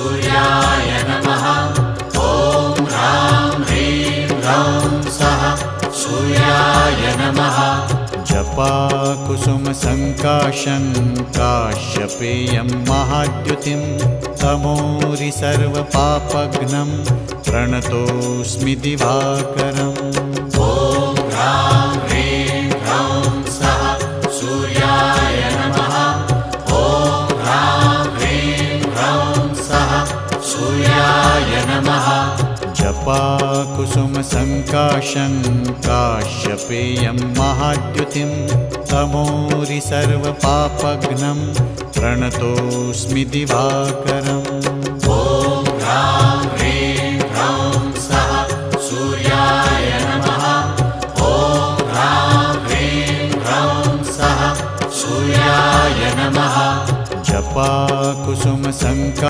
सूर्याय नमः। ॐ ह्रां ह्रीं ह्रौं सः सूर्याय नमः। जपाकुसुम संकाशं काश्यपेयं महाद्युतिं तमोरि सर्वपापघ्नं प्रणतोऽस्मि दिवाकरम्। ॐ ह्रां ह्रीं ह्रौं सः सूर्याय नमः। ॐ ह्रां ह्रीं ह्रौं सः सूर्याय नमः। जपाकुसुम संकाशं काश्यपेयं महाद्युतिं तमोरि सर्वपापघ्नं प्रणतोऽस्मि दिवाकरम्। ॐ ह्रां ह्रीं ह्रौं सः सूर्याय नमः। ॐ ह्रां ह्रीं ह्रौं सः सूर्याय नमः। जपाकुसुम संका